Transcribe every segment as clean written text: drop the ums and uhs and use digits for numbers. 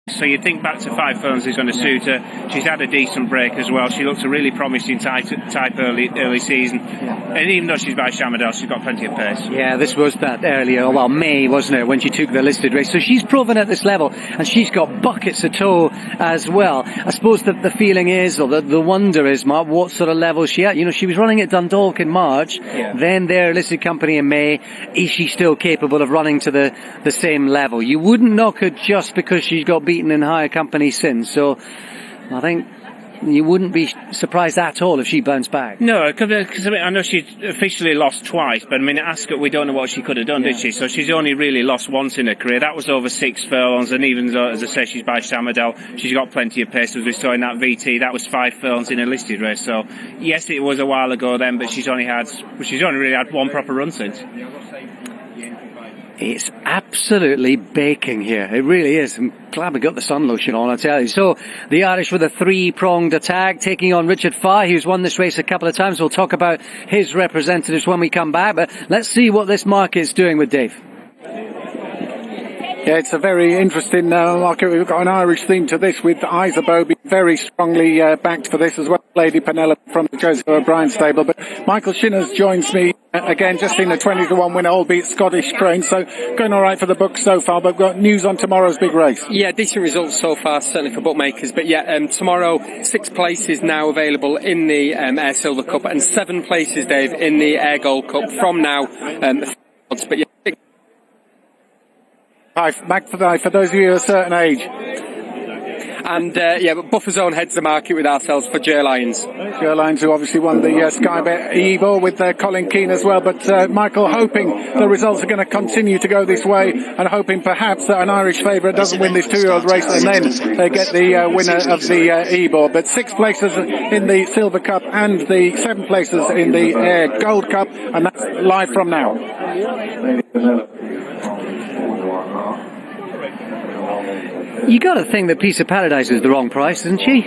So you think back to 5 furlongs is going to suit her. She's had a decent break as well. She looks a really promising type early season. And even though she's by Shamadel, she's got plenty of pace. Yeah, this was that earlier, well, May, wasn't it, when she took the listed race. So she's proven at this level, and she's got buckets of toe as well. I suppose that the feeling is, or the wonder is, Mark, what sort of level is she at? You know, she was running at Dundalk in March, then their listed company in May. Is she still capable of running to the same level? You wouldn't knock her just because she's got beaten in higher company since. So I think you wouldn't be surprised at all if she bounced back. No, because I know she officially lost twice, but I mean, at Ascot, we don't know what she could have done, did she? So she's only really lost once in her career. That was over 6 furlongs, and even though, as I say, she's by Shamadel, she's got plenty of pace, as we saw in that VT. That was 5 furlongs in a listed race. So yes, it was a while ago then, but she's only really had one proper run since. It's absolutely baking here. It really is. I'm glad we got the sun lotion on, I tell you. So, the Irish with a 3-pronged attack, taking on Richard Fahey, who's won this race a couple of times. We'll talk about his representatives when we come back, but let's see what this market's doing with Dave. Yeah, it's a very interesting market. We've got an Irish theme to this, with Isabeau being very strongly backed for this as well. Lady Penelope from the Joseph O'Brien stable. But Michael Shinners joins me again, just in a 20-1 winner, albeit Scottish train. So going all right for the books so far, but we've got news on tomorrow's big race. Yeah, decent results so far, certainly for bookmakers. But yeah, tomorrow, 6 places now available in the Air Silver Cup, and 7 places, Dave, in the Air Gold Cup from now. But yeah. Magpie, for those of you of a certain age. And but Buffer's Own heads the market with ourselves for Jer Lyons. Jer Lyons, who obviously won the Sky Bet Evo with Colin Keane as well. But Michael, hoping the results are going to continue to go this way, and hoping perhaps that an Irish favourite doesn't win this 2-year-old race, and then they get the winner of the Evo. But 6 places in the Silver Cup and the 7 places in the Air Gold Cup, and that's live from now. You got to think that Piece of Paradise is the wrong price, isn't she?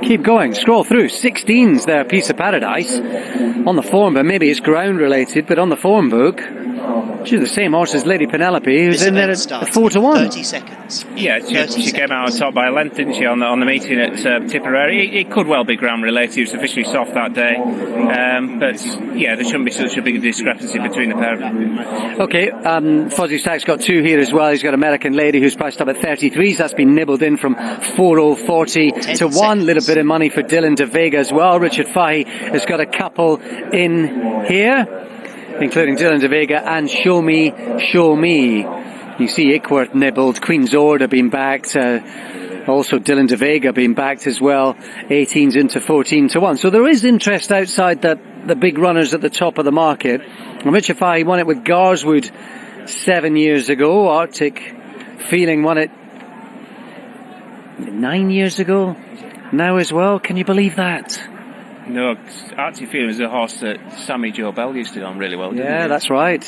Keep going, scroll through. 16's there, Piece of Paradise on the form, but maybe it's ground related. But on the form book, she's the same horse as Lady Penelope, who's in there at 4-1. 30 seconds. Yeah, she came out on top by a length, didn't she, on the meeting at Tipperary? It could well be ground related. It was officially soft that day, but yeah, there shouldn't be such a big discrepancy between the pair of them. Okay, Fuzzy Stack's got 2 here as well. He's got American Lady, who's priced up at 33s. That's been nibbled in from 4.040 to 1. Little bit of money for Dylan de Vega as well. Richard Fahey has got a couple in here, including Dylan de Vega and Show Me, Show Me. You see Ickworth nibbled, Queen's Order being backed, also Dylan de Vega being backed as well, 18s into 14-1. So there is interest outside the big runners at the top of the market. And Richard Fahey won it with Garswood 7 years ago. Arctic Feeling won it 9 years ago now as well. Can you believe that? No, Arctic Feeling was a horse that Sammy Joe Bell used to on really well, didn't he? Yeah, that's right.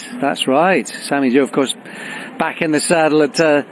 Sammy Joe, of course, back in the saddle at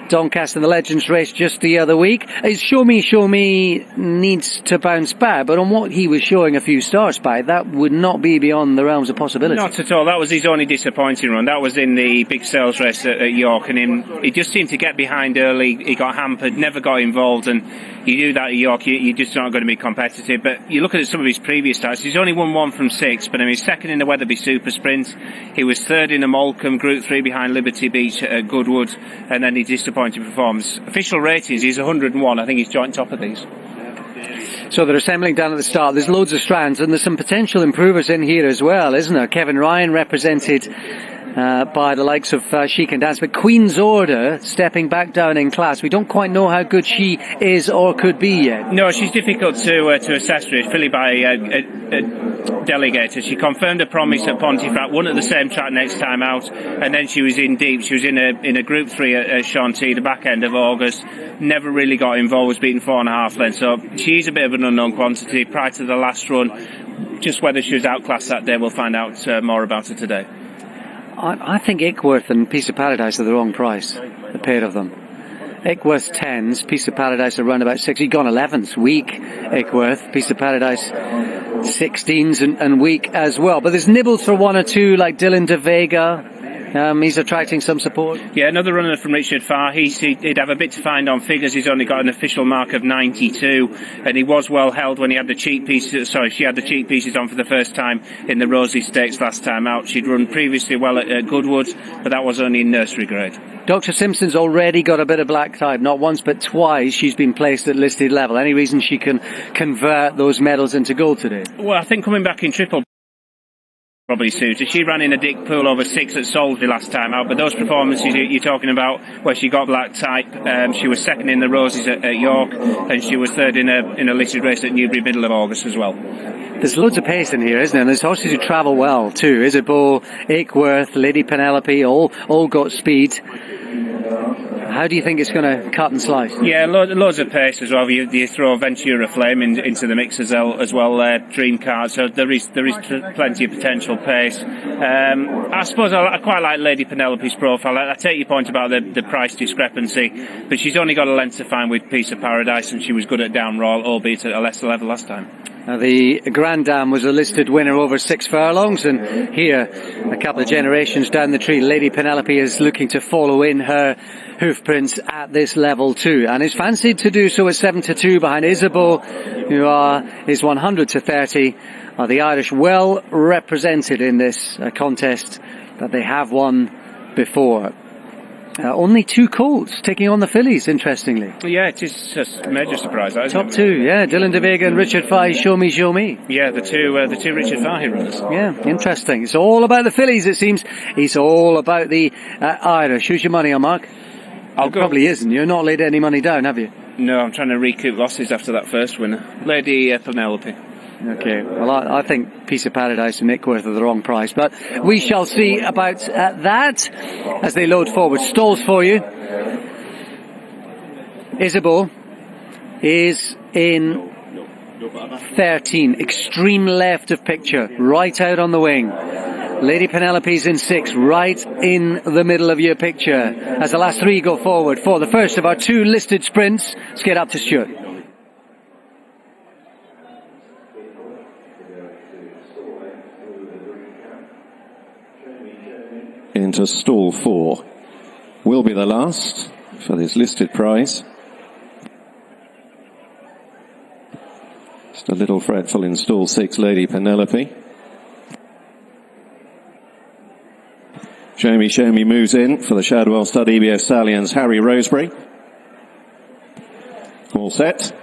Doncaster in the Legends race just the other week. Show Me needs to bounce back, but on what he was showing a few starts by, that would not be beyond the realms of possibility. Not at all. That was his only disappointing run. That was in the big sales race at York, and he just seemed to get behind early. He got hampered, never got involved, and you do that at York, you're just not going to be competitive. But you look at some of his previous starts, he's only won 1 from 6, but I mean, he's second in the Weatherby Super Sprint. He was third in the Molecombe, Group 3 behind Liberty Beach at Goodwood, and then he disappointing performance. Official ratings, he's 101. I think he's joint top of these. So they're assembling down at the start. There's loads of strands, and there's some potential improvers in here as well, isn't there? Kevin Ryan represented by the likes of She Can Dance, but Queen's Order stepping back down in class. We don't quite know how good she is or could be yet. No, she's difficult to assess. Filly by Delegator. She confirmed a promise at Pontefract, won at the same track next time out, and then she was in deep. She was in a Group 3 at Shanty the back end of August. Never really got involved, was beaten 4.5 lengths. So she's a bit of an unknown quantity prior to the last run. Just whether she was outclassed that day, we'll find out more about her today. I think Ickworth and Piece of Paradise are the wrong price, the pair of them. Ickworth 10s, Piece of Paradise around about 6. He'd gone 11th, weak, Ickworth. Piece of Paradise 16s and weak as well. But there's nibbles for 1 or 2 like Dylan de Vega. He's attracting some support. Yeah, another runner from Richard Fahey. He'd have a bit to find on figures. He's only got an official mark of 92, and he was well held when he had the cheek pieces. Sorry, she had the cheek pieces on for the first time in the Rosie Stakes last time out. She'd run previously well at Goodwood, but that was only in nursery grade. Dr. Simpson's already got a bit of black type. Not once but twice she's been placed at listed level. Any reason she can convert those medals into gold today? Well, I think coming back in triple probably suited. She ran in a Dick Pool over 6 at Salisbury last time out, but those performances you're talking about where she got black type, she was second in the Roses at York, and she was third in a listed race at Newbury middle of August as well. There's loads of pace in here, isn't there? And there's horses who travel well too. Isabeau, Akeworth, Lady Penelope, all got speed. How do you think it's going to cut and slice? Yeah, loads of pace as well. You throw Ventura Flame into the mix as well, Dream Card, so there is plenty of potential pace. I suppose I quite like Lady Penelope's profile. I take your point about the price discrepancy, but she's only got a length to find with Piece of Paradise, and she was good at Down Royal, albeit at a lesser level last time. The Grand Dame was a listed winner over 6 furlongs, and here, a couple of generations down the tree, Lady Penelope is looking to follow in her hoofprints at this level too, and is fancied to do so at 7-2 behind Isabeau, who is 100-30. Are the Irish well represented in this contest that they have won before? Only 2 colts taking on the fillies, interestingly. Yeah, it is just a major surprise. Top 2, yeah. Dylan de Vega and Richard Fahey, Show Me, Show Me. Yeah, the two Richard Fahey runners. Yeah, interesting. It's all about the fillies, it seems. It's all about the Irish. Who's your money on, Mark? I'll go. Probably isn't. You've not laid any money down, have you? No, I'm trying to recoup losses after that first winner. Lady Penelope. Okay, well, I think Piece of Paradise and Akeworth are the wrong price, but we shall see about that as they load forward. Stalls for you. Isabeau is in 13, extreme left of picture, right out on the wing. Lady Penelope's in 6, right in the middle of your picture, as the last 3 go forward for the first of our 2 listed sprints. Let's get up to Stuart. Into stall 4 will be the last for this listed prize. Just a little fretful in stall 6, Lady Penelope. Show Me moves in for the Shadwell stud EBS Stallions, Harry Rosebery. All set.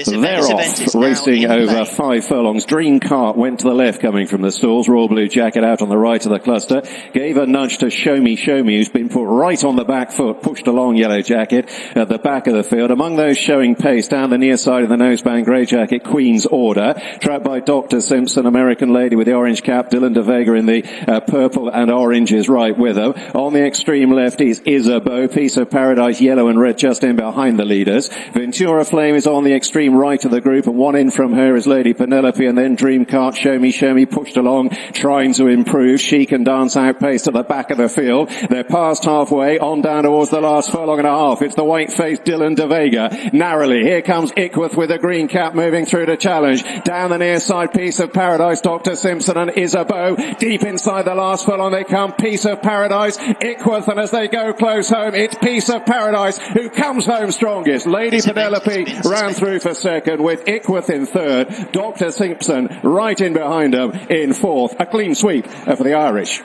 They're off, racing over 5 furlongs. Dream Cart went to the left coming from the stalls. Royal Blue Jacket out on the right of the cluster. Gave a nudge to Show Me, who's been put right on the back foot, pushed along Yellow Jacket at the back of the field. Among those showing pace, down the near side of the noseband, Grey Jacket, Queen's Order. Trapped by Dr. Simpson, American Lady with the orange cap. Dylan de Vega in the purple and orange is right with her. On the extreme left is Isabeau. Piece of Paradise, yellow and red, just in behind the leaders. Ventura Flame is on the extreme right of the group, and one in from her is Lady Penelope, and then Dream Cart, Show Me pushed along, trying to improve. She can dance outpaced at the back of the field. They're past halfway, on down towards the last furlong and a half. It's the white-faced Dylan de Vega. Narrowly, here comes Akeworth with a green cap moving through to challenge. Down the near side, Piece of Paradise, Dr. Simpson and Isabeau. Deep inside the last furlong they come, Piece of Paradise, Akeworth, and as they go close home, it's Piece of Paradise who comes home strongest. Lady Penelope ran through for second, with Akeworth in third, Dr. Simpson right in behind him in fourth. A clean sweep for the Irish.